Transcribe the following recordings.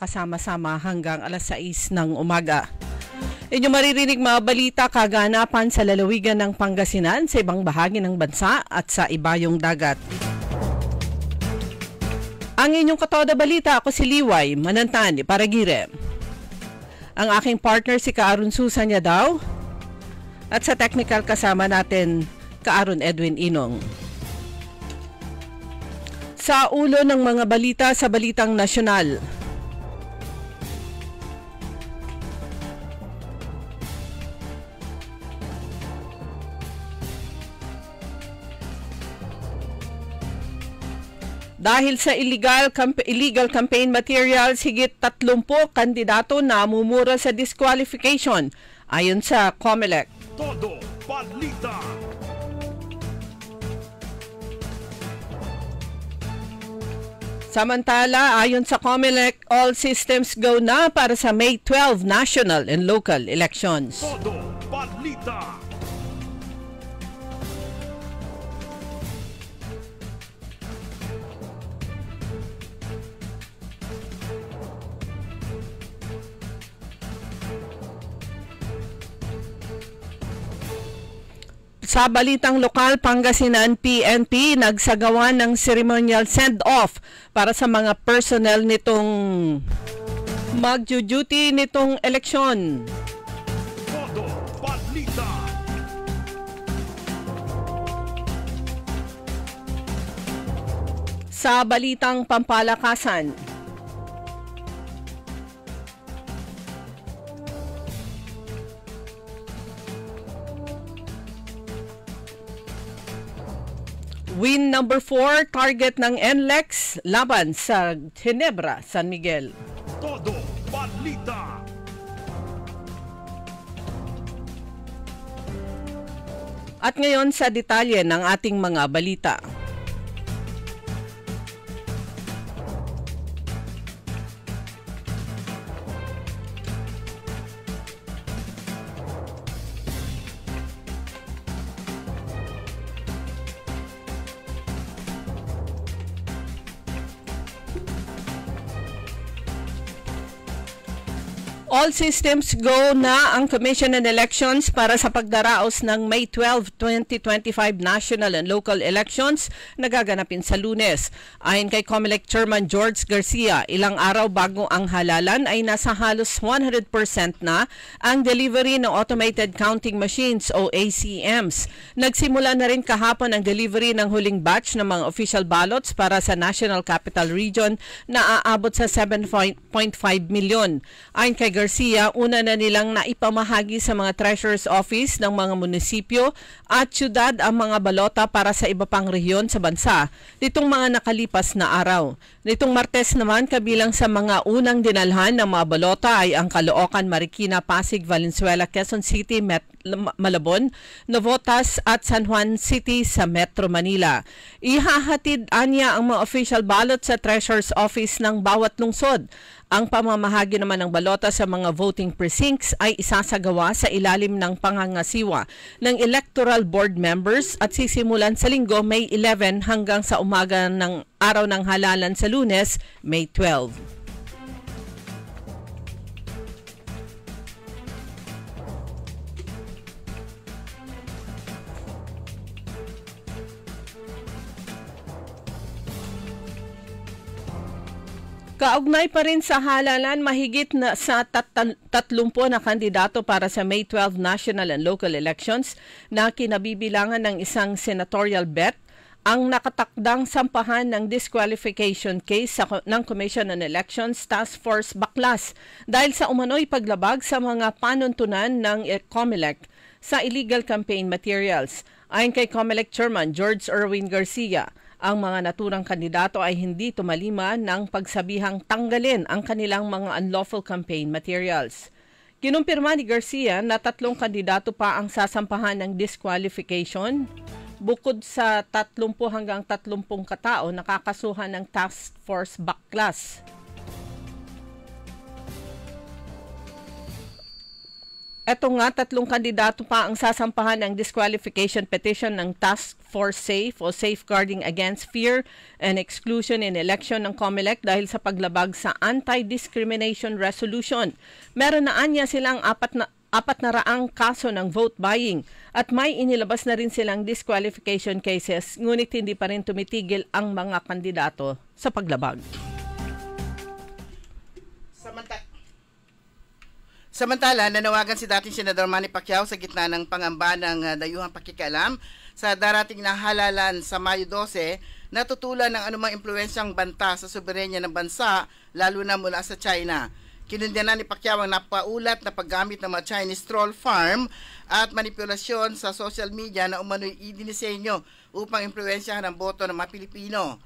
kasama-sama hanggang alas 6 ng umaga. Inyo maririnig mga balita kaganapan sa lalawigan ng Pangasinan, sa ibang bahagi ng bansa at sa ibayong dagat. Ang inyong katoda balita, ako si Liway Manantani Paragire. Ang aking partner si Kaaron Susan niya daw. At sa technical kasama natin, Kaaron Edwin Inong. Sa ulo ng mga balita sa Balitang Nasyonal. Dahil sa illegal campaign materials, higit 30 kandidato na mumura sa disqualification ayon sa COMELEC. Todo balita. Samantala, ayon sa COMELEC, all systems go na para sa May 12 national and local elections. Todo balita. Sa balitang lokal, Pangasinan PNP nagsagawa ng ceremonial send-off para sa mga personnel nitong mag-duty nitong eleksyon. Todo balita. Sa balitang pampalakasan, win number 4, target ng NLEX laban sa Ginebra, San Miguel. Todo balita. At ngayon sa detalye ng ating mga balita. All systems go na ang Commission on Elections para sa pagdaraos ng May 12, 2025 national and local elections na gaganapin sa Lunes. Ayon kay COMELEC Chairman George Garcia, ilang araw bago ang halalan ay nasa halos 100% na ang delivery ng automated counting machines o ACMs. Nagsimula na rin kahapon ang delivery ng huling batch ng mga official ballots para sa National Capital Region na aabot sa 7.5 milyon. Ayon kay Garcia, una na nilang naipamahagi sa mga Treasurer's Office ng mga munisipyo at syudad ang mga balota para sa iba pang rehiyon sa bansa nitong mga nakalipas na araw. Nitong Martes naman, kabilang sa mga unang dinalhan ng mga balota ay ang Caloocan, Marikina, Pasig, Valenzuela, Quezon City, Malabon, Navotas at San Juan City sa Metro Manila. Ihahatid anya ang mga official ballot sa Treasurer's Office ng bawat lungsod. Ang pamamahagi naman ng balota sa mga voting precincts ay isasagawa sa ilalim ng pangangasiwa ng Electoral Board members at sisimulan sa Linggo, May 11 hanggang sa umaga ng araw ng halalan sa Lunes, May 12. Kaugnay pa rin sa halalan, mahigit na sa 30 na kandidato para sa May 12 national and local elections na kinabibilangan ng isang senatorial bet ang nakatakdang sampahan ng disqualification case ng Commission on Elections Task Force Baklas dahil sa umano'y paglabag sa mga panuntunan ng COMELEC sa illegal campaign materials. Ayon kay COMELEC Chairman George Erwin Garcia, ang mga naturang kandidato ay hindi tumalima ng pagsabihang tanggalin ang kanilang mga unlawful campaign materials. Kinumpirma ni Garcia na 3 kandidato pa ang sasampahan ng disqualification bukod sa 30 hanggang 30 katao nakakasuhan ng Task Force Baklas. Eto nga, 3 kandidato pa ang sasampahan ng disqualification petition ng Task Force SAFE o Safeguarding Against Fear and Exclusion in Election ng COMELEC dahil sa paglabag sa Anti-Discrimination Resolution. Meron na anya silang 400 kaso ng vote buying at may inilabas na rin silang disqualification cases, ngunit hindi pa rin tumitigil ang mga kandidato sa paglabag. Samantala, nanawagan si dating Senador Manny Pacquiao sa gitna ng pangamba ng dayuhang pakikialam sa darating na halalan sa Mayo 12 na tutulan ng anumang impluensyang banta sa soberenya ng bansa, lalo na mula sa China. Kinundanan ni Pacquiao ang napaulat na paggamit ng mga Chinese troll farm at manipulasyon sa social media na umano'y idinisenyo upang impluensyahan ang boto ng mga Pilipino.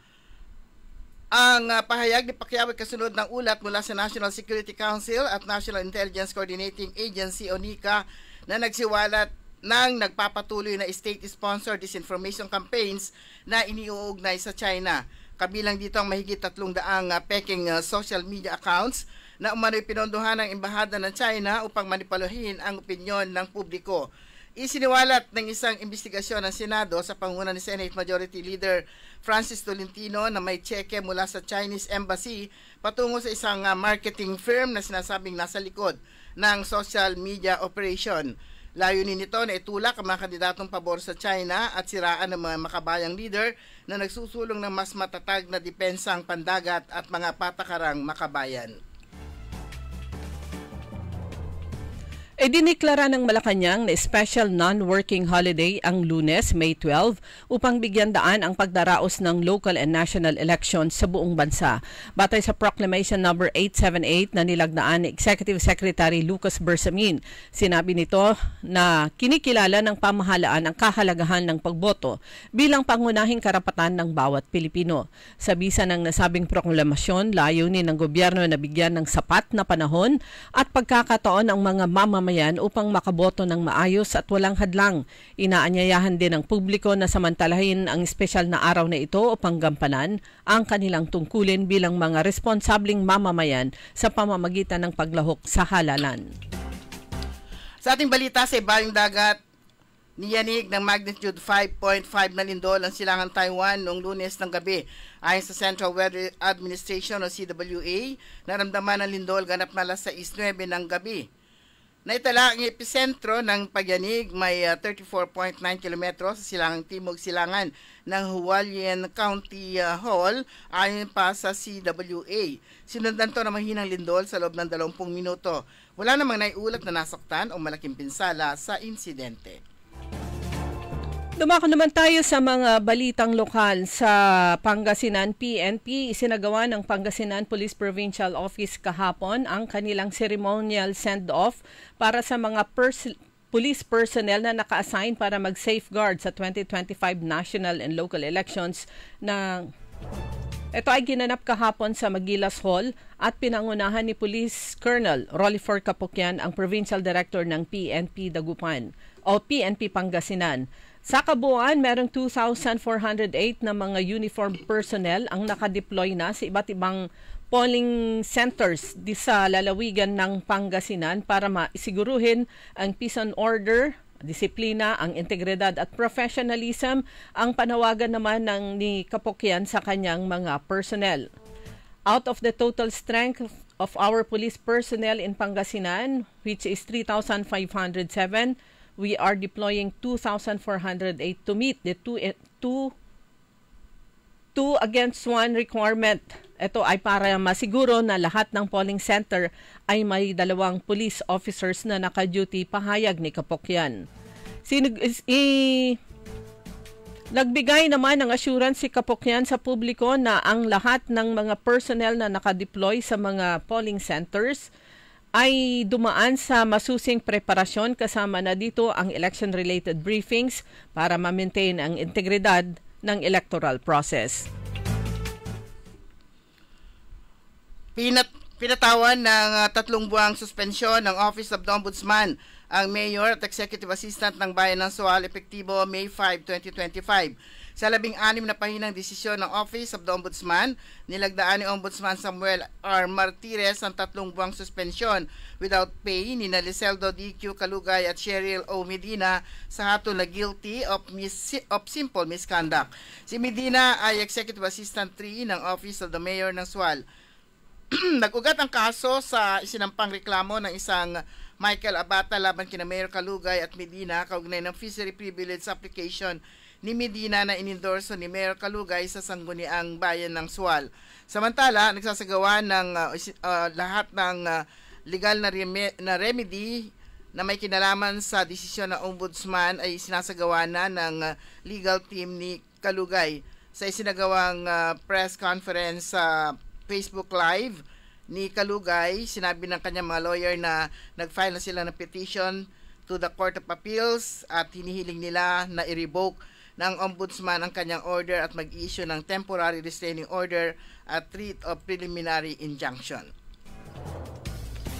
Ang pahayag ni Pacquiao ay kasunod ng ulat mula sa National Security Council at National Intelligence Coordinating Agency o NICA na nagsiwalat ng nagpapatuloy na state-sponsored disinformation campaigns na iniuugnay sa China. Kabilang dito ang mahigit 300 peking social media accounts na umano'y pinondohan ng embahada ng China upang manipulahin ang opinyon ng publiko. Isiniwalat ng isang investigasyon ng Senado sa pangunguna ni Senate Majority Leader Francis Tolentino na may tseke mula sa Chinese Embassy patungo sa isang marketing firm na sinasabing nasa likod ng social media operation. Layunin nito na itulak ang mga kandidatong pabor sa China at siraan ng mga makabayang leader na nagsusulong ng mas matatag na dipensang pandagat at mga patakarang makabayan. Idiniklara ng Malacanang na special non-working holiday ang Lunes, May 12, upang bigyan daan ang pagdaraos ng local and national elections sa buong bansa. Batay sa Proclamation No. 878 na nilagdaan ni Executive Secretary Lucas Bersamin, sinabi nito na kinikilala ng pamahalaan ang kahalagahan ng pagboto bilang pangunahing karapatan ng bawat Pilipino. Sa bisa ng nasabing proklamasyon, layunin ng gobyerno na bigyan ng sapat na panahon at pagkakataon ang mga mamamayan upang makaboto ng maayos at walang hadlang. Inaanyayahan din ng publiko na samantalahin ang espesyal na araw na ito upang gampanan ang kanilang tungkulin bilang mga responsabling mamamayan sa pamamagitan ng paglahok sa halalan. Sa ating balita, sa ibayong dagat, niyanig ng magnitude 5.5 na lindol ang silangang Taiwan noong Lunes ng gabi. Ayon sa Central Weather Administration o CWA, naramdaman ang lindol ganap na alas 6:09 ng gabi. Naitala ang episentro ng pagyanig may 34.9 km sa silangang timog silangan ng Hualien County Hall ayon pa sa CWA. Sinundan to ng mahinang lindol sa loob ng 20 minuto. Wala namang naiulat na nasaktan o malaking pinsala sa insidente. Dumako naman tayo sa mga balitang lokal. Sa Pangasinan PNP, isinagawa ng Pangasinan Police Provincial Office kahapon ang kanilang ceremonial send-off para sa mga police personnel na naka-assign para mag-safeguard sa 2025 national and local elections na ito ay ginanap kahapon sa Magilas Hall at pinangunahan ni Police Colonel Rollyfor Capocyan, ang Provincial Director ng PNP Dagupan o PNP Pangasinan. Sa kabuuan, merong 2,408 na mga uniformed personnel ang nakadeploy na sa iba't ibang polling centers di sa lalawigan ng Pangasinan para maisiguruhin ang peace and order, disiplina, ang integridad at professionalism, ang panawagan naman ng ni Capocyan sa kanyang mga personnel. Out of the total strength of our police personnel in Pangasinan, which is 3,507, we are deploying 2,408 to meet the 2 against 1 requirement. Ito ay para masiguro na lahat ng polling center ay may 2 police officers na naka-duty, pahayag ni Capocyan. Nagbigay naman ng assurance si Capocyan sa publiko na ang lahat ng mga personnel na nakadeploy sa mga polling centers ay dumaan sa masusing preparasyon, kasama na dito ang election-related briefings para ma-maintain ang integridad ng electoral process. Pinatawan ng 3 buwang suspensyon ng Office of the Ombudsman ang Mayor at Executive Assistant ng Bayan ng Sual epektibo May 5, 2025. Sa 16 na pahinang desisyon ng Office of the Ombudsman, nilagdaan ni Ombudsman Samuel R. Martires ang 3 buwang suspensyon without pay ni Liseldo D.Q. Calugay at Cheryl O. Medina sa hatol na guilty of simple misconduct. Si Medina ay Executive Assistant 3 ng Office of the Mayor ng Sual. Nag-ugat ang kaso sa isinampang reklamo ng isang Michael Abata laban kina Mayor Calugay at Medina kaugnay ng fishery privilege application ni Medina na inendorso ni Mayor Calugay sa sangguniang bayan ng Sual. Samantala, nagsasagawa ng lahat ng legal na remedy na may kinalaman sa desisyon ng Ombudsman ay sinasagawa na ng legal team ni Calugay. Sa isinagawang press conference sa Facebook Live ni Calugay, sinabi ng kanyang mga lawyer na nag-file na sila ng petition to the Court of Appeals at hinihiling nila na i-revoke ng Ombudsman ang kanyang order at mag-issue ng temporary restraining order at writ of preliminary injunction.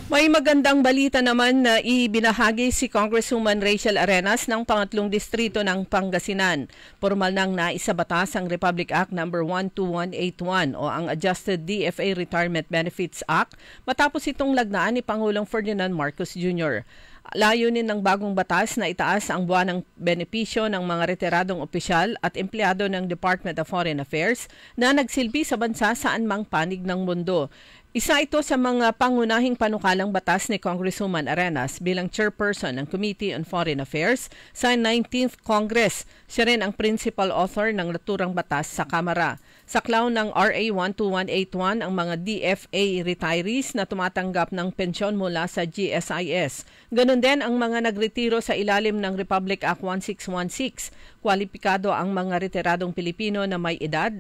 May magandang balita naman na ibinahagi si Congresswoman Rachel Arenas ng pangatlong distrito ng Pangasinan. Formal nang naisabatas ang Republic Act No. 12181 o ang Adjusted DFA Retirement Benefits Act matapos itong lagnaan ni Pangulong Ferdinand Marcos Jr. Layunin ng bagong batas na itaas ang buwanang benepisyo ng mga retiradong opisyal at empleyado ng Department of Foreign Affairs na nagsilbi sa bansa saan mang panig ng mundo. Isa ito sa mga pangunahing panukalang batas ni Congresswoman Arenas bilang chairperson ng Committee on Foreign Affairs sa 19th Congress. Siya rin ang principal author ng naturang batas sa Kamara. Saklaw ng RA 12181 ang mga DFA retirees na tumatanggap ng pensyon mula sa GSIS. Ganon din ang mga nagretiro sa ilalim ng Republic Act 1616. Kwalipikado ang mga retiradong Pilipino na may edad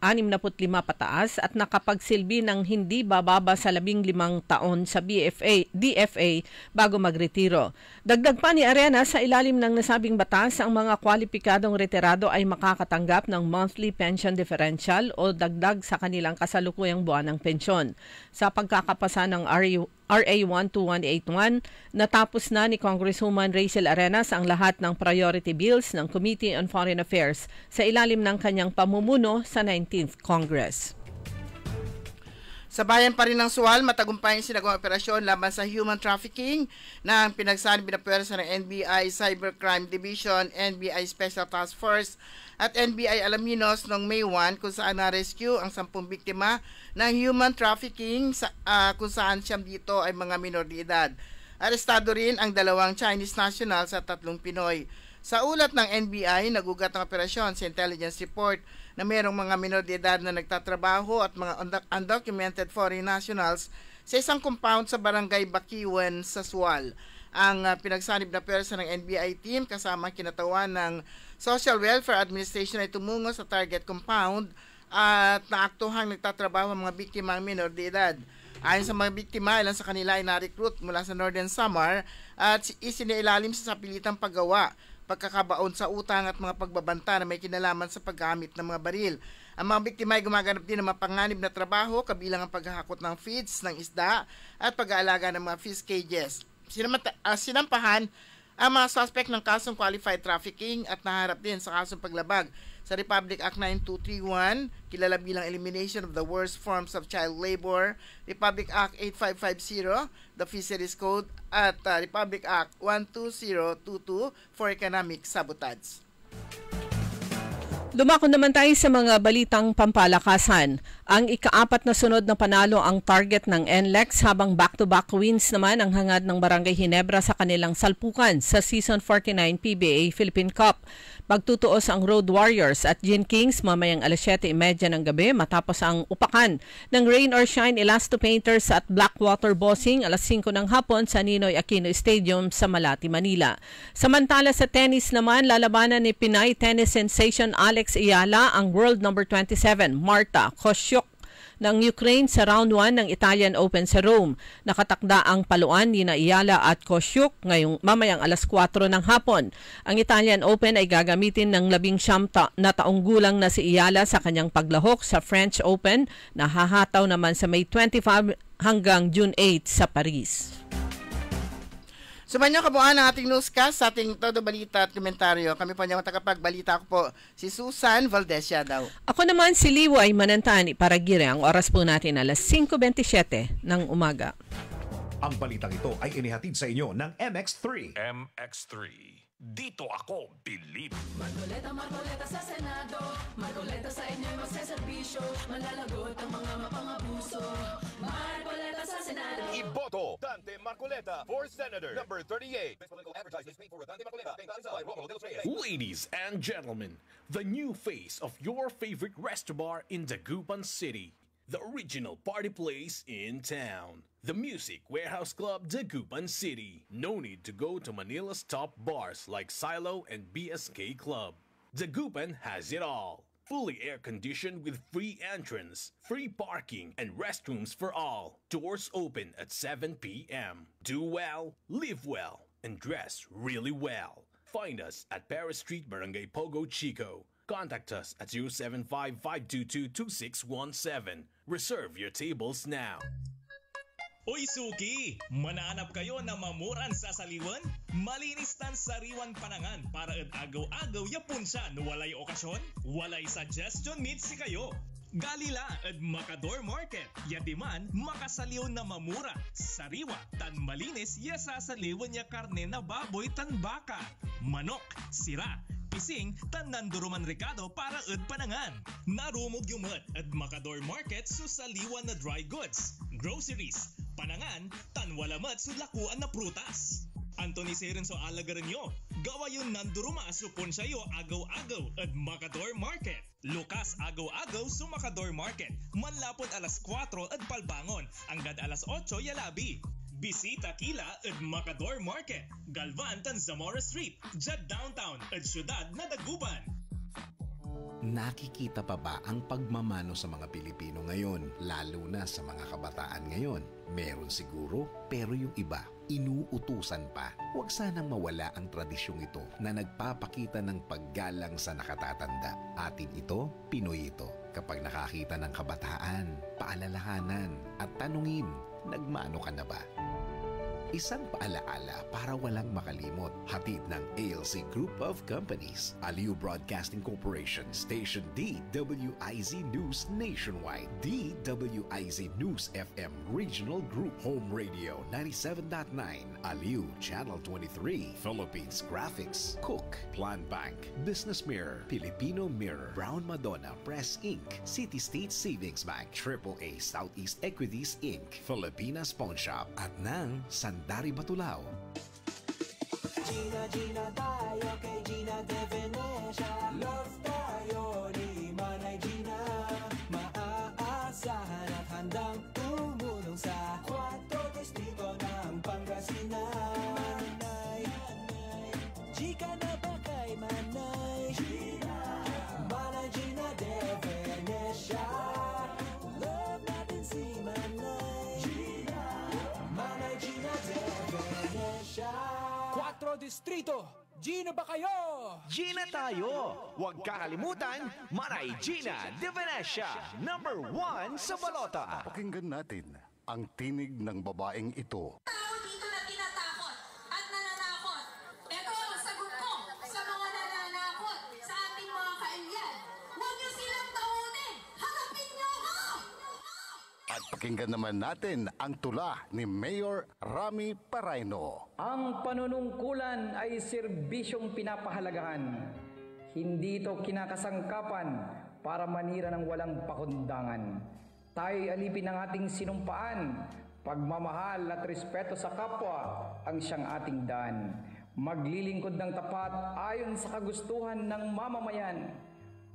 65 pataas at nakapagsilbi ng hindi bababa sa 15 taon sa DFA bago magretiro. Dagdag pa ni Arenas, sa ilalim ng nasabing batas, ang mga kwalipikadong retirado ay makakatanggap ng monthly pension differential o dagdag sa kanilang kasalukuyang buwan ng pensyon. Sa pagkakapasa ng RA 12181, natapos na ni Congresswoman Rachel Arenas ang lahat ng priority bills ng Committee on Foreign Affairs sa ilalim ng kanyang pamumuno sa 19th Congress. Sa bayan pa rin ng Sual, matagumpay ang sinagawang operasyon laban sa human trafficking na pinagsabi na puwersa ng NBI Cybercrime Division, NBI Special Task Force at NBI Alaminos noong May 1 kung saan na-rescue ang 10 biktima ng human trafficking kung saan siyam dito ay mga minor de edad. Arestado rin ang 2 Chinese nationals at 3 Pinoy. Sa ulat ng NBI, nagugat ang operasyon sa intelligence report na mayroong mga minor de edad na nagtatrabaho at mga undocumented foreign nationals sa isang compound sa barangay Bakiwan sa Sual. Ang pinagsanib na pwersa ng NBI team kasama kinatawan ng Social Welfare Administration ay tumungo sa target compound at naaktuhang nagtatrabaho ang mga biktima ang minor de edad. Ayon sa mga biktima, ilan sa kanila ay na-recruit mula sa Northern Samar at isinailalim sa sapilitang paggawa, pagkakabaon sa utang at mga pagbabanta na may kinalaman sa paggamit ng mga baril. Ang mga biktima ay gumaganap din ng mga panganib na trabaho kabilang ang paghahakot ng feeds ng isda at pag-aalaga ng mga fish cages. Sinampahan ang mga suspect ng kasong qualified trafficking at naharap din sa kasong paglabag sa Republic Act 9231, kilala bilang Elimination of the Worst Forms of Child Labor, Republic Act 8550, the Fisheries Code, at Republic Act 12022 for Economic Sabotage. Dumako naman tayo sa mga balitang pampalakasan. Ang ika-4 na sunod na panalo ang target ng NLEX habang back-to-back wins naman ang hangad ng Barangay Ginebra sa kanilang salpukan sa Season 49 PBA Philippine Cup. Magtutuos ang Road Warriors at Gin Kings mamayang 7:30 ng gabi matapos ang upakan ng Rain or Shine Elasto Painters at Blackwater Bossing 5:00 ng hapon sa Ninoy Aquino Stadium sa Malati, Manila. Samantala sa tennis naman, lalabanan ni Pinay tennis sensation Alex Ayala ang world number 27 Marta Kostyuk ng Ukraine sa round 1 ng Italian Open sa Rome. Nakatakda ang paluan ni Ayala at Kostyuk ngayong mamayang 4:00 ng hapon. Ang Italian Open ay gagamitin ng 19 na taong gulang na si Ayala sa kanyang paglahok sa French Open na hahataw naman sa May 25 hanggang June 8 sa Paris. Sumanyo kabuuan ang ating newscast sa ating Todo Balita at Komentaryo. Kami po niyang tagapagbalita ko po si Susan Valdezia daw. Ako naman si Liway Manantani para gire. Ang oras po natin alas 5:27 ng umaga. Ang balitang ito ay inihatid sa inyo ng MX3. MX3. Dito ako, believe. Marcoleta sa Senado, Marcoleta sa inyo ay magseserbisyo, malalagot ang mga mapangabuso. Marcoleta sa Senado. Iboto Dante Marcoleta for Senator number 38. Ladies and gentlemen, the new face of your favorite restaurant in Dagupan City. The original party place in town. The Music Warehouse Club, Dagupan City. No need to go to Manila's top bars like Silo and BSK Club. Dagupan has it all. Fully air-conditioned with free entrance, free parking, and restrooms for all. Doors open at 7 p.m. Do well, live well, and dress really well. Find us at Paris Street, Barangay Pogo, Chico. Contact us at 075-522-2617. Reserve your tables now. Uy Suki! Mananap kayo na mamuran sa saliwan? Malinis tan sariwan panangan para agaw-agaw yapon siya no walay okasyon? Walay suggestion meet si kayo. Galila at Macador Market. Yadiman makasaliw na mamura. Sariwa tan malinis yasasaliwan niya karne na baboy tan baka. Manok, sira. Pising tan nanduruman Ricardo para panangan. Narumog yung at Macador Market susaliwan na dry goods, groceries, panangan, tan walamat sulakuan na prutas. Anthony Serenso alagaran nyo. Gawa yung nanduruma supon sayo agaw-agaw at Macador Market. Lukas agaw-agaw sa Macador Market. Manlapot alas 4 at palbangon. Anggad alas 8 yalabi. Bisita Kila at Macador Market. Galvan tan Zamora Street. Jad Downtown at Syudad na Dagupan. Nakikita pa ba ang pagmamano sa mga Pilipino ngayon, lalo na sa mga kabataan ngayon? Meron siguro, pero yung iba, inuutusan pa. Huwag sanang mawala ang tradisyong ito na nagpapakita ng paggalang sa nakatatanda. Atin ito, Pinoy ito. Kapag nakakita ng kabataan, paalalahanan at tanungin, nagmano ka na ba? Isang paalaala para walang makalimot. Hatid ng ALC Group of Companies, Aliw Broadcasting Corporation, Station DWIZ News Nationwide, DWIZ News FM Regional Group, Home Radio 97.9, Aliw Channel 23, Philippines Graphics, Cook, Plan Bank, Business Mirror, Filipino Mirror, Brown Madonna Press Inc., City State Savings Bank, AAA Southeast Equities Inc., Filipinas Pawn Shop, at ng Sandari Batulao. Gina tayo kay Gina de Venecia. Love tayo ni Manay Gina. Maaasahan at handang tumulong sa 4 distrito ng Pangasinan. Manay, Gika na ba kay Manay Gina? Manay Gina de Venecia. Love natin si Manay Gina. Manay Gina de Venecia. 4 distrito, Gina ba kayo? Gina tayo! Huwag kakalimutan, Manay Gina de Venecia, number 1 sa balota. Pakinggan natin ang tinig ng babaeng ito. Tao dito na tinatakot at nananakot. Ito ang sagot ko sa mga nananakot sa ating mga kailyan. Huwag niyo silang takutin! Harapin niyo ako! At pakinggan naman natin ang tula ni Mayor Rami Paraino. Ang panunungkulan ay serbisyong pinapahalagahan. Hindi ito kinakasangkapan para manira ng walang pakundangan. Tayo'y alipin ng ating sinumpaan. Pagmamahal at respeto sa kapwa ang siyang ating daan. Maglilingkod ng tapat ayon sa kagustuhan ng mamamayan.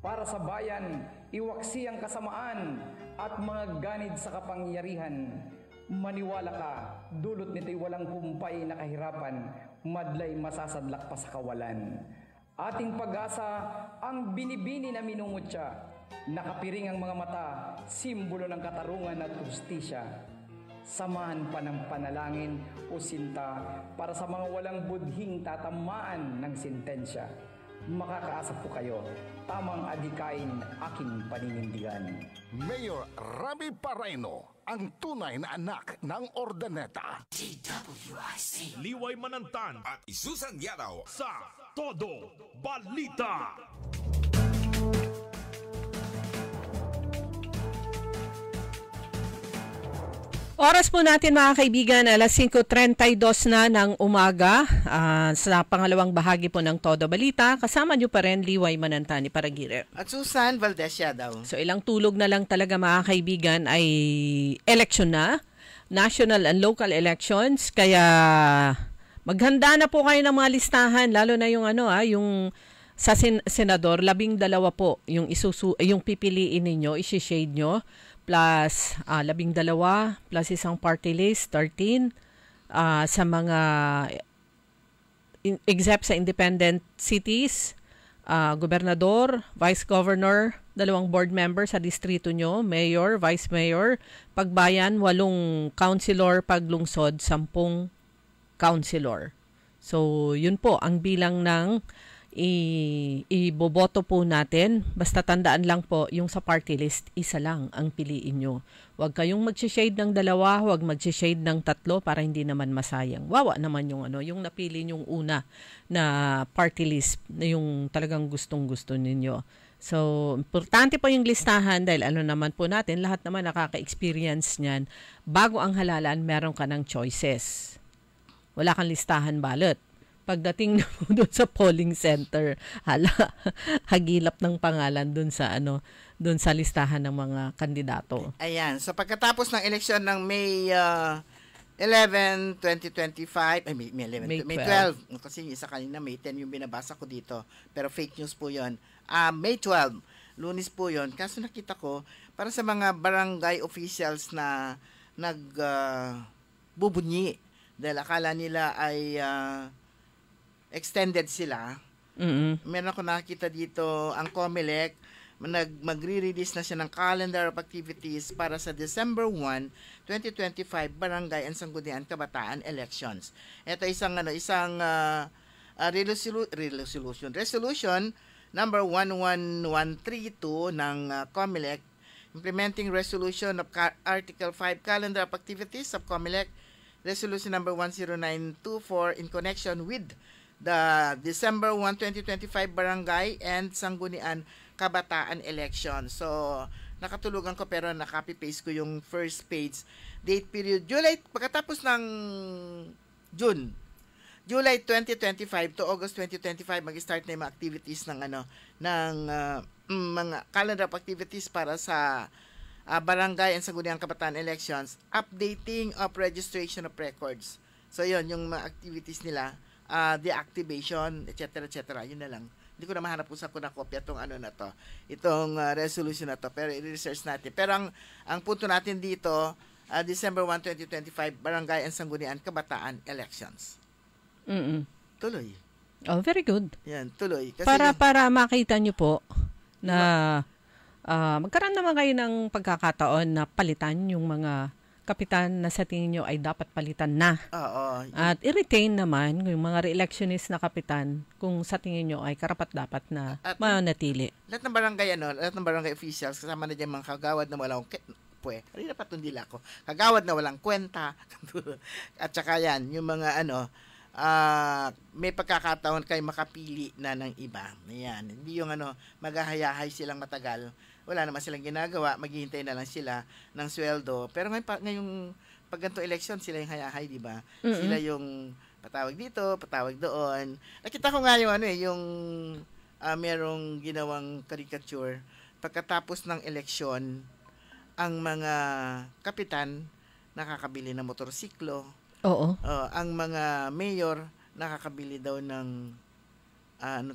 Para sa bayan, iwaksi ang kasamaan at mga ganid sa kapangyarihan. Maniwala ka, dulot nito'y walang kumpay na kahirapan, madlay masasadlak pa sa kawalan. Ating pag-asa ang binibini na minungutya, nakapiring ang mga mata, simbolo ng katarungan at hustisya. Samahan pa ng panalangin o sinta para sa mga walang budhing tatamaan ng sentensya. Makakaasa po kayo, tamang adikain aking paninindigan. Mayor Rami Paraino, ang tunay na anak ng Ordaneta. Liway Manantan at Susan Yaraw sa Todo Balita. Oras po natin mga kaibigan, alas 5:32 na ng umaga sa pangalawang bahagi po ng Todo Balita. Kasama niyo pa rin Liway Manantani Paragira. At Susan Valdezia daw. So ilang tulog na lang talaga mga kaibigan ay election na, national and local elections. Kaya maghanda na po kayo ng mga listahan, lalo na yung yung sa senador, 12 po yung yung pipiliin ninyo, isi-shade nyo. Plus 12 plus isang party list, 13 sa mga except sa independent cities, gobernador, vice governor, 2 board member sa distrito nyo, mayor, vice mayor, pagbayan, 8 councilor, paglungsod, 10 councilor. So yun po ang bilang ng iboboto po natin. Basta tandaan lang po, yung sa party list, isa lang ang piliin nyo. Huwag kayong mag-shade ng 2, huwag mag-shade ng 3 para hindi naman masayang. Wawa naman yung yung napili nyong una na party list na yung talagang gustong-gusto ninyo. So, importante po yung listahan dahil naman po natin, lahat naman nakaka-experience niyan. Bago ang halalan, meron ka ng choices. Wala kang listahan balot. Pagdating na po doon sa polling center, hagilap ng pangalan doon sa listahan ng mga kandidato. Ayan, so pagkatapos ng eleksyon ng May 11, 2025, May 12, kasi isa kanina May 10 yung binabasa ko dito, pero fake news po yun. May 12, Lunes po yun. Kaso nakita ko, para sa mga barangay officials na bubunyi, dahil akala nila ay extended sila. Meron ako nakita dito, ang COMELEC, magre-release na siya ng calendar of activities para sa December 1, 2025 Barangay and Sangguniang Kabataan Elections. Ito isang resolution number 11132 ng COMELEC, implementing resolution of Article 5 calendar of activities of COMELEC, resolution number 10924 in connection with the December 1, 2025 Barangay and Sangguniang Kabataan Election. So, nakatulugan ko pero na-copy-paste ko yung first page. Date period, pagkatapos ng July 2025 to August 2025, mag-start na yung mga activities ng mga calendar of activities para sa Barangay and Sangguniang Kabataan Elections, updating of registration of records. So, yun, yung mga activities nila, deactivation, etc. Yun na lang. Hindi ko na mahanap kung saan ko na-copy itong resolution na to, pero i-research natin. Pero ang punto natin dito, December 1, 2025, Barangay and Sangguniang Kabataan Elections. Tuloy. Oh, very good. Yan, tuloy. Kasi para makita nyo po na magkaroon naman kayo ng pagkakataon na palitan yung mga kapitan na sa tingin nyo ay dapat palitan na. Oo. At i-retain naman yung mga re-electionist na kapitan kung sa tingin nyo ay karapat-dapat na manatili. Lahat ng barangay officials, kasama na dyan mga kagawad na walang kagawad na walang kwenta. At saka yan, yung mga may pagkakataon kayo makapili na ng iba. Ayan. Hindi yung maghahayahay silang matagal. Wala naman silang ginagawa, maghihintay na lang sila ng sweldo. Pero ngayong pag ganito election, sila yung hayahay, di ba? Sila yung patawag dito, patawag doon. Nakita ko nga yung merong ginawang caricature. Pagkatapos ng eleksyon, ang mga kapitan nakakabili ng motorsiklo. Oo. Ang mga mayor nakakabili daw ng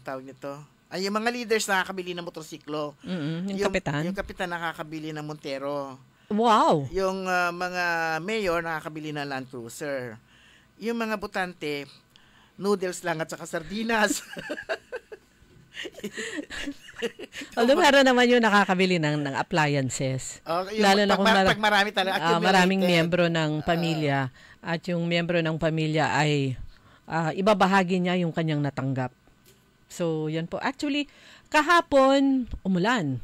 tawag nito? Yung mga leaders nakakabili ng motorsiklo. Yung kapitan? Yung kapitan nakakabili ng Montero. Wow! Yung mga mayor nakakabili ng Land Cruiser. Yung mga botante, noodles lang at saka sardinas. Although meron naman yung nakakabili ng appliances. Lalo na kung pag marami talaga maraming miyembro ng pamilya at yung miyembro ng pamilya ay ibabahagi niya yung kanyang natanggap. So, yan po. Actually, kahapon, umulan.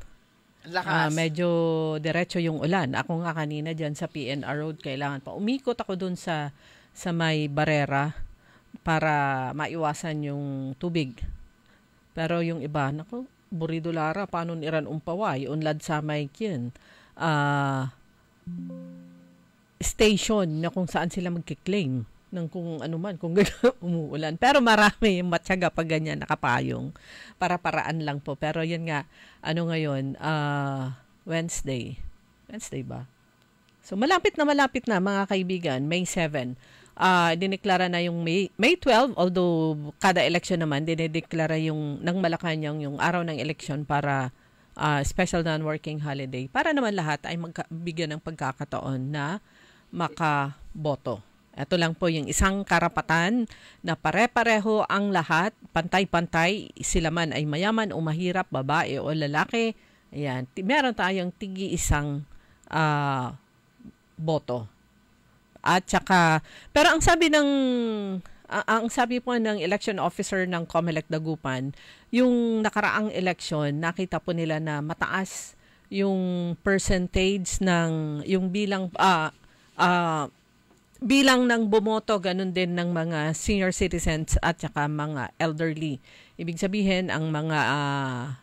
Lakas. Medyo diretso yung ulan. Ako nga kanina dyan sa PNR Road, kailangan pa. Umikot ako dun sa may barera para maiwasan yung tubig. Pero yung iba, naku, burido lara, paano niran umpaway, unlad sa may kin. Station na kung saan sila magkiklaim ng kung ano man, kung umuulan. Pero marami yung matyaga pag ganyan nakapayong. Para-paraan lang po. Pero yun nga, ano ngayon, Wednesday. Wednesday ba? So malapit na mga kaibigan, May 7. Dineklara na yung May 12, although kada election naman, dinedeklara yung ng Malacanang yung araw ng election para special non-working holiday. Para naman lahat ay magbigyan ng pagkakataon na makaboto. Ito lang po yung isang karapatan na pare-pareho ang lahat, pantay-pantay, sila man ay mayaman o mahirap, babae o lalaki. Ayan, meron tayong tigi-isang boto. At saka, pero ang sabi po ng election officer ng COMELEC Dagupan, yung nakaraang election, nakita po nila na mataas yung percentage ng yung bilang ng bumoto, ganun din ng mga senior citizens at saka mga elderly. Ibig sabihin, ang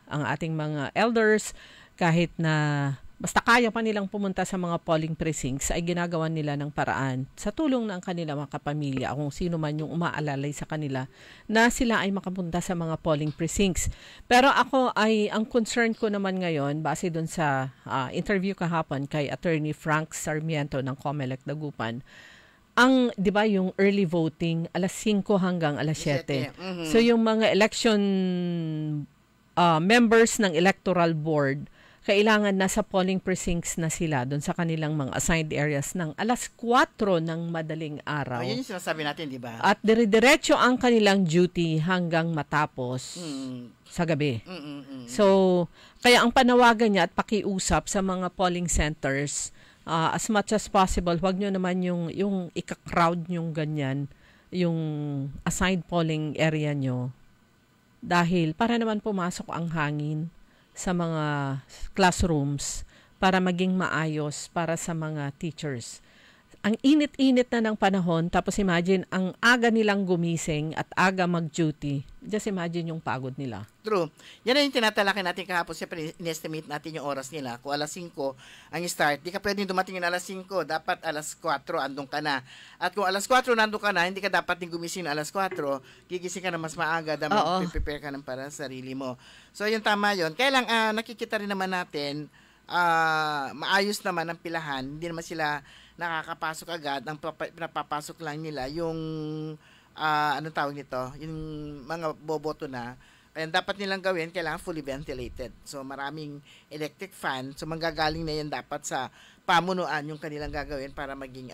ating mga elders, kahit na basta kaya pa nilang pumunta sa mga polling precincts, ay ginagawa nila ng paraan sa tulong ng kanilang mga kapamilya, kung sino man yung umaalalay sa kanila, na sila ay makapunta sa mga polling precincts. Pero ang concern ko naman ngayon, base dun sa interview kahapon kay Attorney Frank Sarmiento ng COMELEC Dagupan, di ba yung early voting, alas 5 hanggang alas 7. Mm-hmm. So yung mga election members ng electoral board, kailangan nasa polling precincts na sila doon sa kanilang mga assigned areas ng alas 4 ng madaling araw. Yun yung sinasabi natin, di ba? At dire-diretso ang kanilang duty hanggang matapos sa gabi. So, kaya ang panawagan niya at pakiusap sa mga polling centers, as much as possible, huwag nyo naman yung ika-crowd yung ganyan, yung assigned polling area nyo. Dahil para naman pumasok ang hangin sa mga classrooms para maging maayos para sa mga teachers. Ang init-init na ng panahon, tapos imagine, ang aga nilang gumising at aga mag-duty. Just imagine yung pagod nila. True. Yan na yung tinatalaki natin kahapon. Siyempre, in-estimate natin yung oras nila. Kung alas 5 ang start, di ka pwedeng dumating ng alas 5. Dapat alas 4 andun ka na. At kung alas 4 nandun ka na, hindi ka dapat din gumising na alas 4. Gigising ka na mas maaga dahil prepare ka ng para sa sarili mo. So, yun tama yun. Kaya lang, nakikita rin naman natin, maayos naman ang pilahan. Hindi naman sila nakakapasok agad. Ang napapasok lang nila yung anong tawag nito, yung mga boboto na. Kaya dapat nilang gawin, kailangan fully ventilated. So maraming electric fan. So manggagaling na yan dapat sa pamunuan yung kanilang gagawin para maging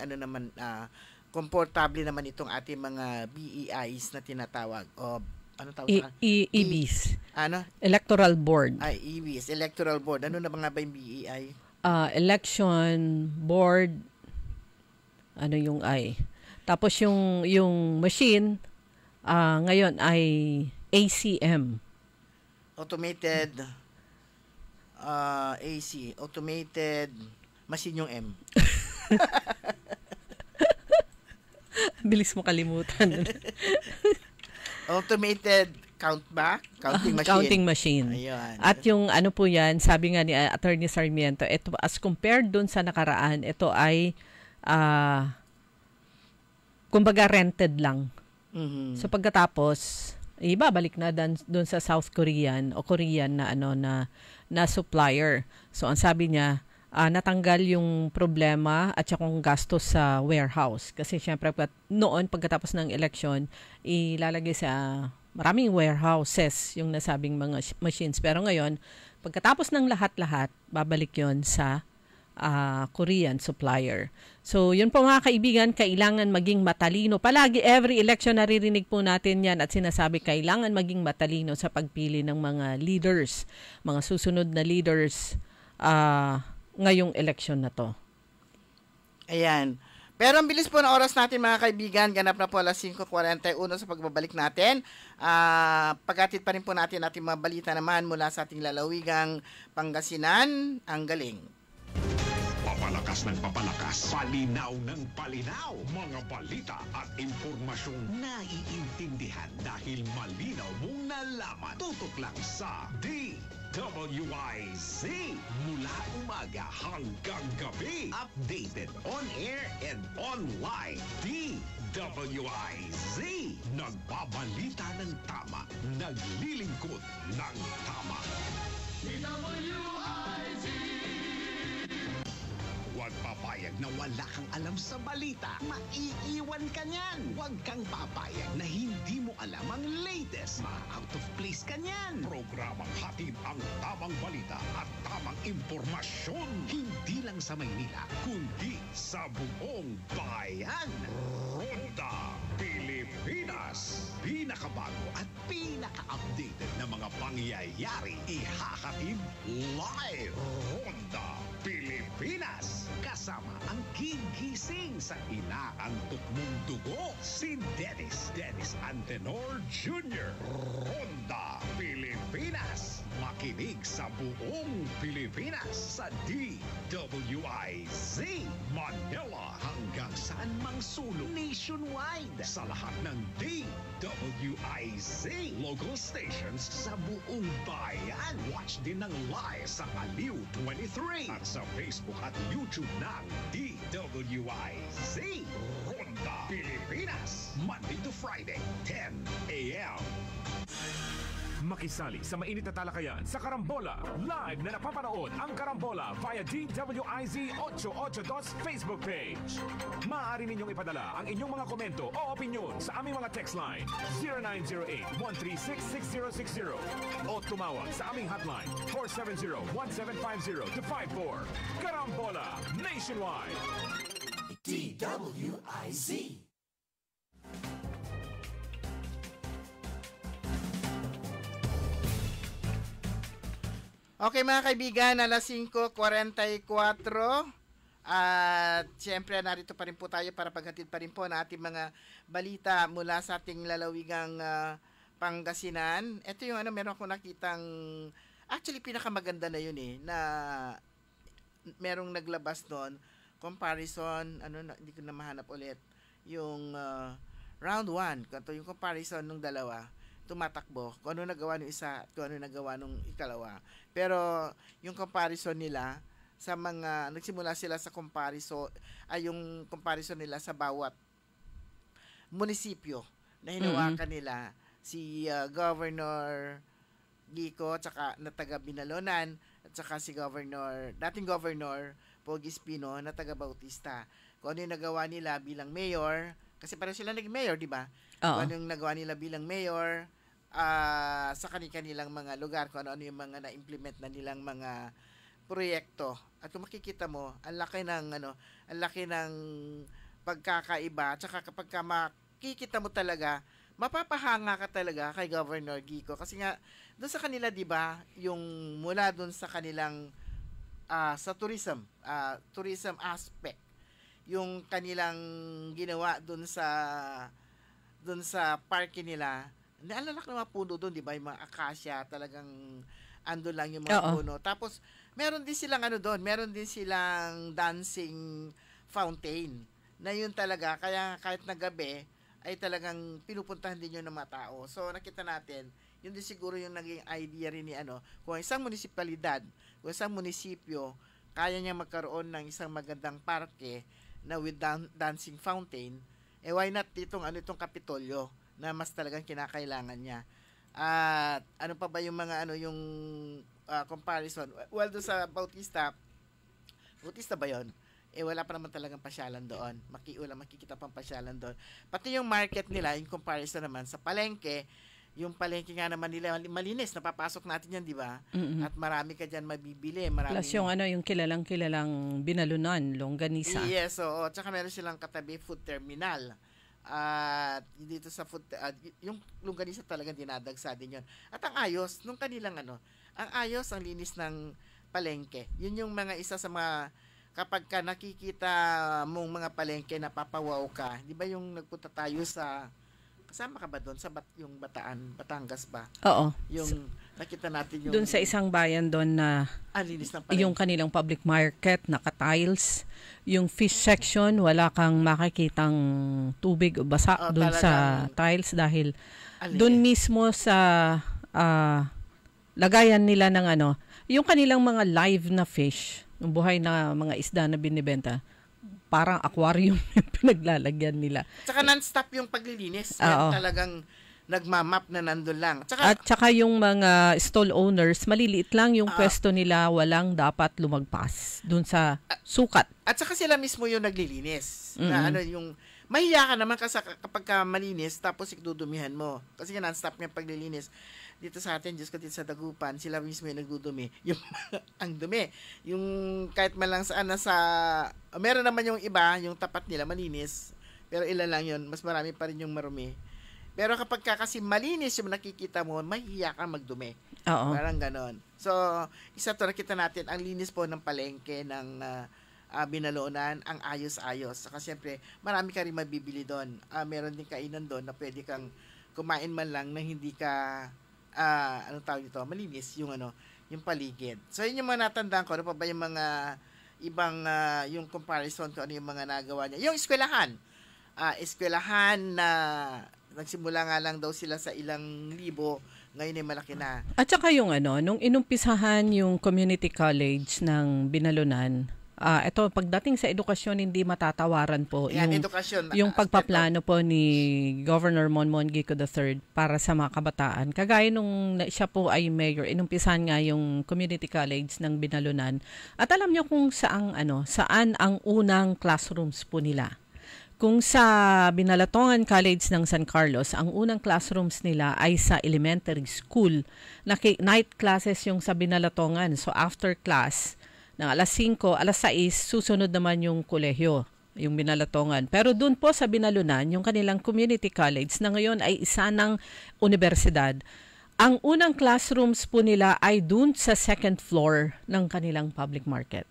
komportable naman itong ating mga BEIs na tinatawag. O ano tawag sa EBs. Ano? Electoral Board. EBs, Electoral Board. Ano na mga ba yung BEI? Election Board. Ano yung I? Tapos yung machine ngayon ay ACM. Automated AC. Automated machine yung M. Bilis mo kalimutan. Automated counting machine. Counting machine. Ayun. At yung ano po yan, sabi nga ni Attorney Sarmiento, ito as compared dun sa nakaraan, ito ay kumbaga rented lang. Mm-hmm. So pagkatapos, ibabalik na doon sa South Korean o Korean na na supplier. So ang sabi niya, natanggal yung problema at saka yung gastos sa warehouse. Kasi syempre noon pagkatapos ng election, ilalagay sa maraming warehouses yung nasabing mga machines. Pero ngayon, pagkatapos ng lahat-lahat, babalik yon sa Korean supplier. So, yun po mga kaibigan, kailangan maging matalino. Palagi, every election, naririnig po natin yan at sinasabi, kailangan maging matalino sa pagpili ng mga leaders, mga susunod na leaders ngayong election na to. Ayan. Pero ang bilis po ng oras natin mga kaibigan, ganap na po alas 5:41 sa pagbabalik natin. Pagkatid pa rin po natin ating mga balita naman mula sa ating lalawigang Pangasinan, ang galing. Papalakas ng papalakas, palinaw ng palinaw, mga balita at impormasyong naiintindihan dahil malinaw mong nalaman. Tutok lang sa DWIZ. Mula umaga hanggang gabi, updated on air and online. DWIZ. Nagbabalita ng tama, naglilingkod ng tama. DWIZ. Huwag papayag na wala kang alam sa balita. Maiiwan ka niyan. Huwag kang papayag na hindi mo alam ang latest. Ma-out of place ka niyan. Programang hatid ang tamang balita at tamang impormasyon. Hindi lang sa Maynila, kundi sa buong bayan. Ronda Pilipinas. Pinakabago at pinaka-updated na mga pangyayari. Ihahatid live. Ronda Pilipinas. Kasama ang gigising sa inaantok mong dugo, si Dennis Antenor Jr. Ronda Pilipinas. Makinig sa buong Pilipinas sa DWIZ Manila hanggang saan mang sulong nationwide sa lahat ng DWIZ local stations sa buong bayan. Watch din ng live sa Aliw 23 at sa Facebook at YouTube ng DWIZ Ronda Pilipinas, Monday to Friday, 10 a.m. Makisali sa mainit na talakayan sa Karambola. Live na napapanood ang Karambola via DWIZ 882 Facebook page. Maaari ninyong ipadala ang inyong mga komento o opinion sa aming mga text line 0908-136-6060 o tumawag sa aming hotline 470-1750-54. Karambola Nationwide. DWIZ. Okay mga kaibigan, alas 5:44 at siyempre narito pa rin po tayo para paghatid pa rin po na ating mga balita mula sa ating lalawigang Pangasinan. Ito yung meron akong nakitang, actually pinakamaganda na yun na merong naglabas doon, comparison, hindi ko na mahanap ulit, yung round 1, yung comparison ng dalawa. Tumatakbo, kung ano nagawa ng isa at kung ano nagawa ng ikalawa. Pero yung comparison nila sa mga, nagsimula sila sa comparison, yung comparison nila sa bawat munisipyo na hinawakan nila. Si Governor Gico, tsaka na taga Binalonan, at tsaka si dating Governor Pogi Espino na taga Bautista. Kung ano yung nagawa nila bilang mayor, kasi parang sila naging mayor, di ba? Kung ano yung nagawa nila bilang mayor sa kanilang mga lugar, kung ano yung mga na-implement na nilang mga proyekto. At kung makikita mo, ang laki ng pagkakaiba. Tsaka kapag makikita mo talaga, mapapahanga ka talaga kay Governor Gico. Kasi nga, doon sa kanila, di ba, yung mula doon sa kanilang sa tourism aspect, yung kanilang ginawa doon sa parke nila, naalalak na mga puno doon, di ba? Yung mga akasya, talagang ando lang yung mga puno. Tapos, meron din silang meron din silang dancing fountain. Na yun talaga, kaya kahit na gabi, ay talagang pinupuntahan din yun ng mga tao. So, nakita natin, yun din siguro yung naging idea rin ni kung isang munisipalidad, kung isang munisipyo, kaya niya magkaroon ng isang magandang parke na with dancing fountain, why not itong Kapitolyo na mas talagang kinakailangan niya. At ano pa ba yung mga yung comparison? Well, doon sa Bautista ba yun? Wala pa naman talagang pasyalan doon. Makikita pang pasyalan doon. Pati yung market nila, yung comparison naman sa palengke, yung palengke nga naman nila, malinis, napapasok natin yan, di ba? At marami ka dyan mabibili. Plus yung yung kilalang Binalunan, longganisa. Yes, oo. Tsaka meron silang katabi food terminal. At dito sa yung longganisa talagang dinadagsa din yun. At ang ayos, nung kanilang ang ayos, ang linis ng palengke. Yun yung mga isa sa mga kapag ka nakikita mong mga palengke na papawaw ka, di ba yung nagpunta tayo sa, kasama ka ba doon sa yung Batangas ba? Oo. Yung nakita natin yung... Doon sa isang bayan doon na linis ng palengke. yung kanilang public market, naka-tiles. Yung fish section, wala kang makikitang tubig o basa doon sa tiles dahil doon mismo sa lagayan nila ng yung kanilang mga live na fish, yung buhay na mga isda na binibenta, parang aquarium yung pinaglalagyan nila. Tsaka non-stop yung paglilinis. Yan talagang nagmamap na nandun lang. At saka yung mga stall owners, maliliit lang yung pwesto nila, walang dapat lumagpas dun sa sukat. At saka sila mismo yung naglilinis. Na yung mahiya ka naman kasi kapag ka malinis, tapos ikududumihan mo. Kasi yan, non-stop yung paglilinis. Dito sa atin, Diyos ko, dito sa Dagupan, sila mismo yung nagdudumi. Yung, ang dumi. Yung kahit man lang meron naman yung iba, yung tapat nila malinis. Pero ilan lang yun, mas marami pa rin yung marumi. Pero kapag kasi malinis yung nakikita mo, mahiya ka magdumi. Oo. Parang ganon. So, isa to, nakita natin, ang linis po ng palengke ng Binalonan, ang ayos-ayos. Saka siyempre, marami ka rin mabibili doon. Meron din kainan doon na pwede kang kumain man lang na hindi ka anong tawag dito, malinis yung yung paligid. So yun yung mga natandaan ko. Ano pa ba yung mga ibang yung comparison ko ano yung mga nagawa niya. Yung eskwelahan. Eskwelahan na nagsimula nga lang daw sila sa ilang libo, ngayon ay malaki na. At saka yung nung inumpisahan yung community college ng Binalonan, ito, pagdating sa edukasyon, hindi matatawaran po yung pagpaplano po ni Governor Monmon Gico III para sa mga kabataan. Kagaya nung siya po ay mayor, inumpisahan nga yung community college ng Binalonan. At alam niyo kung saan ang unang classrooms po nila. Kung sa Binalatongan College ng San Carlos, ang unang classrooms nila ay sa elementary school. Night classes yung sa Binalatongan. So after class, ng alas 5, alas 6, susunod naman yung kolehiyo, yung Binalatongan. Pero doon po sa Binalunan, yung kanilang community college na ngayon ay isa ng universidad, ang unang classrooms po nila ay doon sa second floor ng kanilang public market.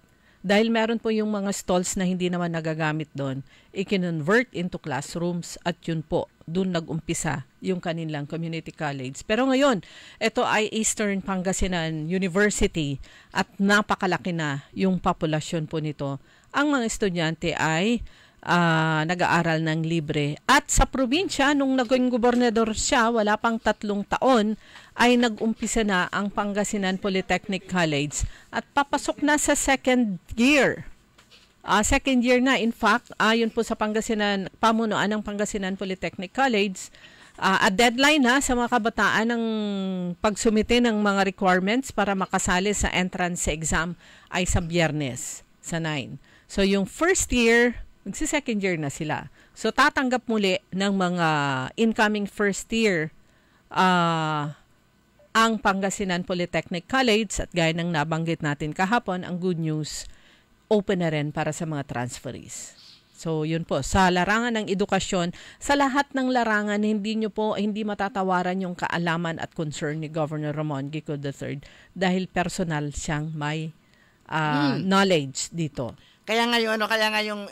Dahil meron po yung mga stalls na hindi naman nagagamit doon, i-convert into classrooms at yun po, doon nag-umpisa yung kanilang community college. Pero ngayon, ito ay Eastern Pangasinan University at napakalaki na yung populasyon po nito. Ang mga estudyante ay nag-aaral ng libre. At sa probinsya, nung naging gobernador siya, wala pang 3 taon, ay nag-umpisa na ang Pangasinan Polytechnic College at papasok na sa second year. Second year na. In fact, ayon po sa Pangasinan, pamunuan ng Pangasinan Polytechnic College, a deadline na sa mga kabataan ng pagsumite ng mga requirements para makasali sa entrance exam ay sa Biyernes, sa 9. So yung first year, magsi-second year na sila. So tatanggap muli ng mga incoming first year ang Pangasinan Polytechnic College at gaya ng nabanggit natin kahapon, ang good news, open na rin para sa mga transferees. So yun po, sa larangan ng edukasyon, sa lahat ng larangan, hindi matatawaran yung kaalaman at concern ni Governor Ramon Gico III dahil personal siyang may knowledge dito. Kaya nga yung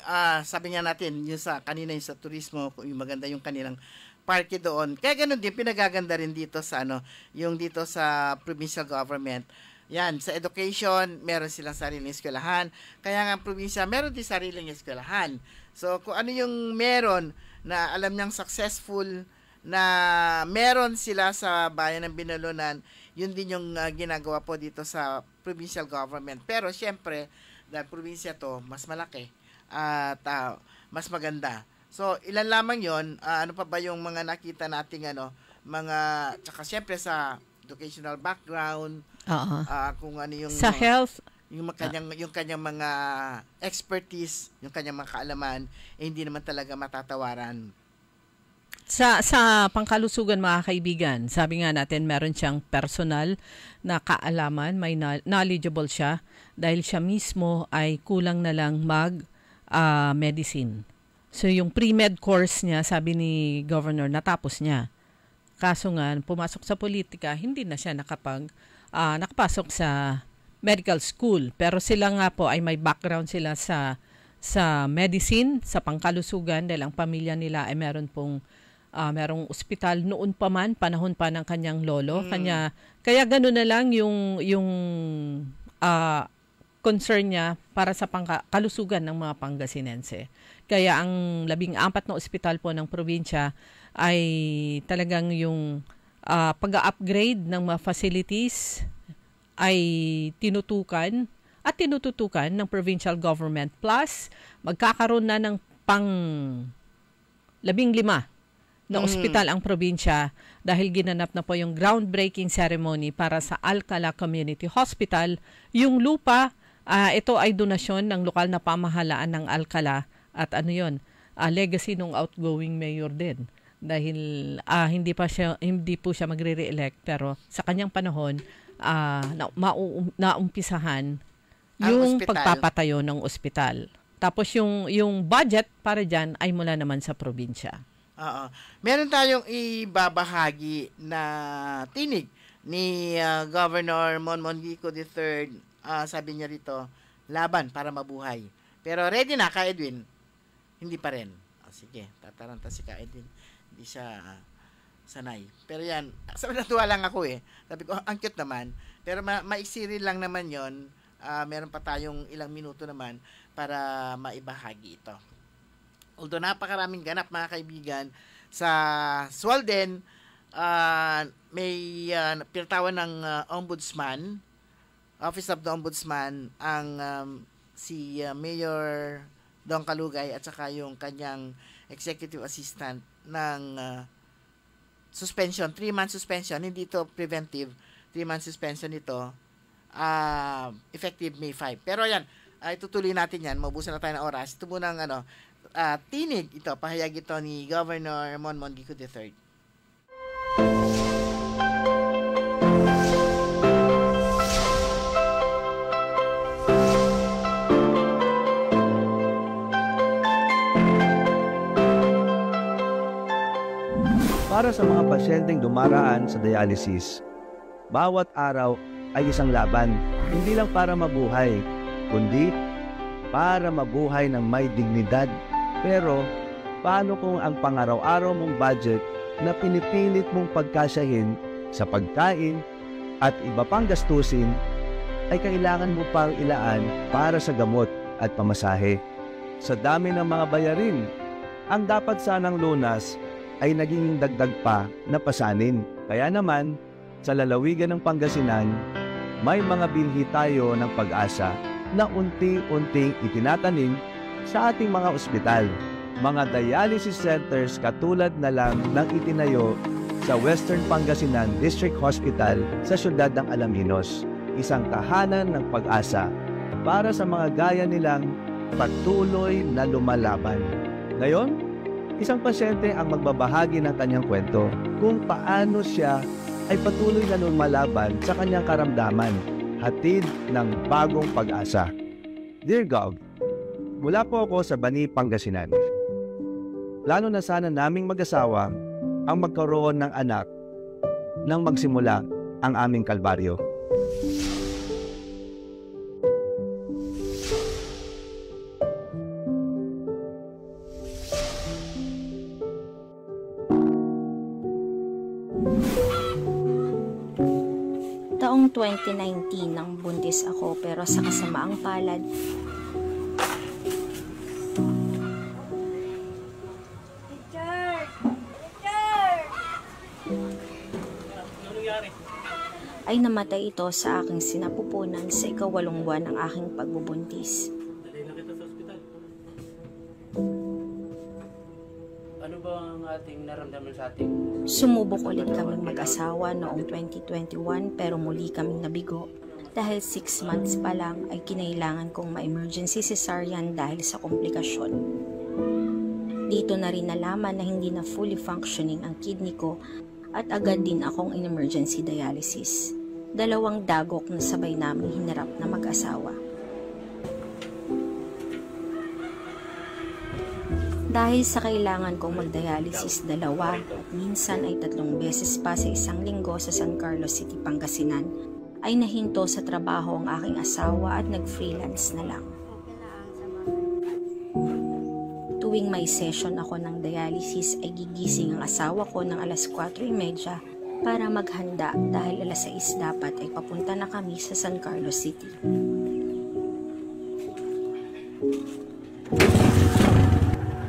sabi nga natin, yung sa kanina yung sa turismo, yung maganda yung kanilang parke doon. Kaya ganun din, pinagaganda rin dito sa yung dito sa provincial government. Yan, sa education, meron silang sariling eskwelahan. Kaya nga probinsya, meron din sariling eskwelahan. So, kung ano yung meron na alam niyang successful na meron sila sa bayan ng Binalonan, yun din yung ginagawa po dito sa provincial government. Pero, syempre, dahil probinsya to, mas malaki at mas maganda. So, ilan lamang yon. Ano pa ba yung mga nakita nating tsaka syempre sa educational background, kung ano yung sa health, yung kanyang mga expertise, yung kanyang mga kaalaman, hindi naman talaga matatawaran. Sa pangkalusugan, mga kaibigan, sabi nga natin, meron siyang personal na kaalaman, may knowledgeable siya dahil siya mismo ay kulang na lang medicine. So yung pre-med course niya, sabi ni Governor, natapos niya. Kaso nga, pumasok sa politika, hindi na siya nakapasok sa medical school. Pero sila nga po ay may background sila sa medicine, sa pangkalusugan dahil ang pamilya nila ay meron pong merong ospital noon pa man, panahon pa ng kanyang lolo. Kaya gano'n na lang yung concern niya para sa kalusugan ng mga Pangasinense. Kaya ang 14 na ospital po ng probinsya ay talagang yung pag-upgrade ng mga facilities ay tinutukan ng provincial government. Plus, magkakaroon na ng 15 na ospital ang probinsya dahil ginanap na po yung groundbreaking ceremony para sa Alcala Community Hospital. Yung lupa, ito ay donasyon ng lokal na pamahalaan ng Alcala at legacy ng outgoing mayor din. Dahil hindi po siya magre-re-elect pero sa kanyang panahon naumpisahan yung pagpapatayo ng ospital. Tapos yung budget para dyan ay mula naman sa probinsya. Meron tayong ibabahagi na tinig ni Governor Monmon Gico III. Sabi niya rito, laban para mabuhay. Pero ready na ka Edwin? Hindi pa rin. Sige, tataranta si ka Edwin. Hindi siya sanay. Pero yan, sabi natuwa lang ako Sabi ko, ang cute naman. Pero maiksi rin lang naman yon. Meron pa tayong ilang minuto naman para maibahagi ito. Although napakaraming ganap mga kaibigan, sa Swalden, may pinatawan ng Ombudsman, Office of the Ombudsman, ang si Mayor Dong Kalugay at saka yung kanyang executive assistant ng suspension, 3-month suspension, hindi ito preventive, 3-month suspension ito, effective May 5. Pero yan, itutuloy natin yan, maubusan na tayo ng oras. Ito munang tinig ito, pahayag ito ni Governor Monmon Gico III. Para sa mga pasyenteng dumaraan sa dialysis, bawat araw ay isang laban, hindi lang para mabuhay, kundi para mabuhay ng may dignidad. Pero, paano kung ang pangaraw-araw mong budget na pinipilit mong pagkasyahin sa pagkain at iba pang gastusin ay kailangan mo pang ilaan para sa gamot at pamasahe? Sa dami ng mga bayarin, ang dapat sanang lunas ay naging dagdag pa na pasanin. Kaya naman, sa lalawigan ng Pangasinan, may mga binhi tayo ng pag-asa na unti-unting itinatanim sa ating mga ospital. Mga dialysis centers katulad na lang ng itinayo sa Western Pangasinan District Hospital sa siyudad ng Alaminos. Isang tahanan ng pag-asa para sa mga gaya nilang patuloy na lumalaban. Ngayon, isang pasyente ang magbabahagi ng kanyang kwento kung paano siya ay patuloy na lumalaban sa kanyang karamdaman, hatid ng bagong pag-asa. Dear Gov, mula po ako sa Bani, Pangasinan. Plano na sana naming mag-asawa ang magkaroon ng anak nang magsimula ang aming kalbaryo. Taong 2019 nang buntis ako pero sa kasamaang palad, ay namatay ito sa aking sinapupunan sa ika-8 buwan ng aking pagbubuntis. Ano ba ang ating naramdaman sa ating... Sumubok ulit kaming mag-asawa noong 2021 pero muli kaming nabigo. Dahil 6 months pa lang ay kinailangan kong ma-emergency cesarean dahil sa komplikasyon. Dito na rin nalaman na hindi na fully functioning ang kidney ko at agad din akong in emergency dialysis. 2 dagok na sabay namin hinarap na mag-asawa. Dahil sa kailangan kong mag-dialysis 2 at minsan ay 3 beses pa sa isang linggo sa San Carlos City, Pangasinan, ay nahinto sa trabaho ang aking asawa at nag-freelance na lang. Tuwing may session ako ng dialysis ay gigising ang asawa ko ng alas 4:30 para maghanda dahil alas 6 dapat ay papunta na kami sa San Carlos City.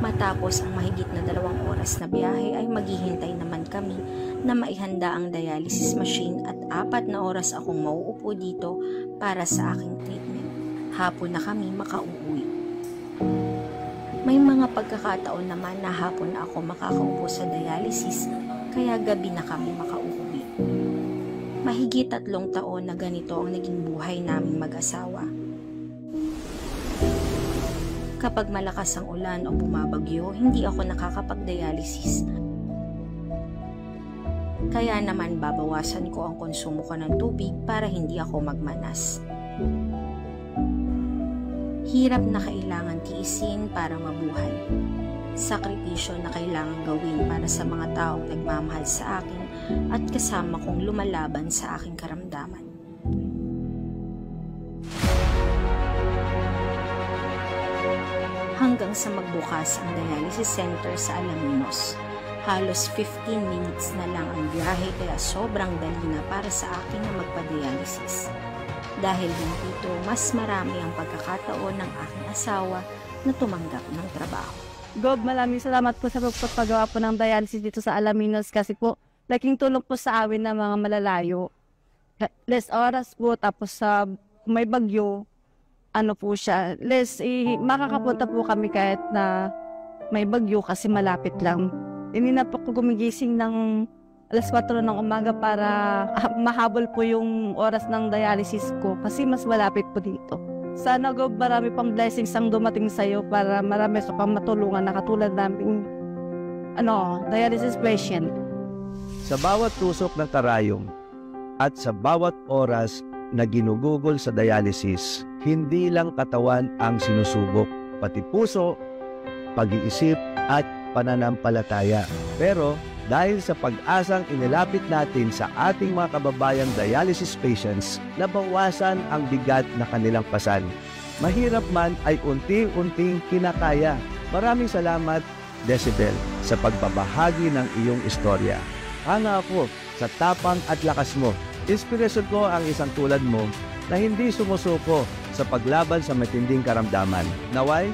Matapos ang mahigit na 2 oras na biyahe ay maghihintay naman kami na maihanda ang dialysis machine at 4 na oras akong mauupo dito para sa aking treatment. Hapon na kami makauuwi. May mga pagkakataon naman na hapon na ako makakaupo sa dialysis kaya gabi na kami makauuwi. Mahigit 3 taon na ganito ang naging buhay naming mag-asawa. Kapag malakas ang ulan o bumabagyo, hindi ako nakakapag-dialysis. Kaya naman babawasan ko ang konsumo ko ng tubig para hindi ako magmanas. Hirap na kailangan tiisin para mabuhay. Sakripisyo na kailangan gawin para sa mga taong nagmamahal sa akin at kasama kong lumalaban sa aking karamdaman. Hanggang sa magbukas ang dialysis center sa Alaminos. Halos 15 minutes na lang ang biyahe kaya sobrang dali na para sa akin na magpa-dialysis. Dahil din dito, mas marami ang pagkakataon ng aking asawa na tumanggap ng trabaho. Gob, maraming salamat po sa pagpapagawa po ng dialysis dito sa Alaminos kasi po laking tulong po sa amin na mga malalayo. Less oras po, tapos sa may bagyo, ano po siya, makakapunta po kami kahit na may bagyo kasi malapit lang. Hindi na po ko gumigising ng alas 4 ng umaga para mahabol po yung oras ng dialysis ko kasi mas malapit po dito. Sana Gob, marami pang blessings ang dumating sa'yo para marami sa pang matulungan na katulad namin dialysis patient. Sa bawat tusok ng karayom at sa bawat oras na ginugugol sa dialysis, hindi lang katawan ang sinusubok, pati puso, pag-iisip at pananampalataya. Pero dahil sa pag-asang inilapit natin sa ating mga kababayang dialysis patients, nabawasan ang bigat na kanilang pasan. Mahirap man ay unti-unting kinakaya. Maraming salamat, Decibel, sa pagbabahagi ng iyong istorya. Hanga ako sa tapang at lakas mo. Inspirasyon ko ang isang tulad mo na hindi sumusuko sa paglaban sa matinding karamdaman. Naway,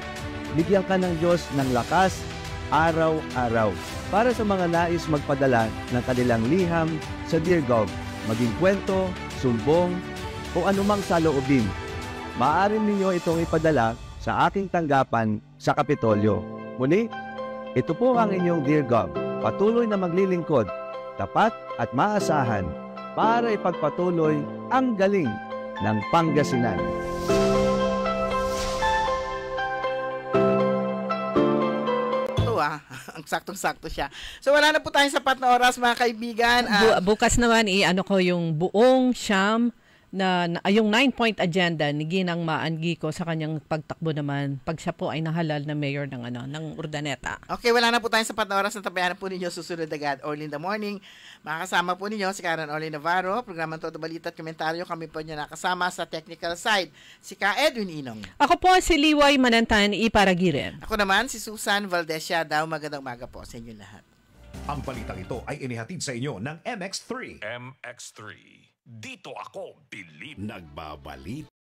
bigyan ka ng Diyos ng lakas araw-araw. Para sa mga nais magpadala ng kanilang liham sa Dear Gov, maging kwento, sumbong, o anumang saloobin, maaari ninyo itong ipadala sa aking tanggapan sa Kapitolyo. Muli, ito po ang inyong Dear Gov, patuloy na maglilingkod, tapat at maasahan para ipagpatuloy ang galing ng Pangasinan. Ang saktong-sakto siya. So wala na po tayong sapat na oras mga kaibigan. Bukas naman ko yung buong siyam na yung 9-point agenda ni Ginang Maanggi ko sa kanyang pagtakbo naman pag siya po ay nahalal na mayor ng Urdaneta. Okay, wala na po tayong sapat na oras na tabayan po ninyo susunod agad early in the morning. Makakasama po ninyo si Karen Orly Navarro, programang Todo Balita at Komentaryo. Kami po niyo nakasama sa technical side. Si Ka Edwin Inong. Ako po si Liway Manantan Iparagiren. Ako naman si Susan Valdezia Daw. Magandang umaga po sa inyo lahat. Ang balitang ito ay inihatid sa inyo ng MX3. MX3. Dito ako, believe. Nagbabalita.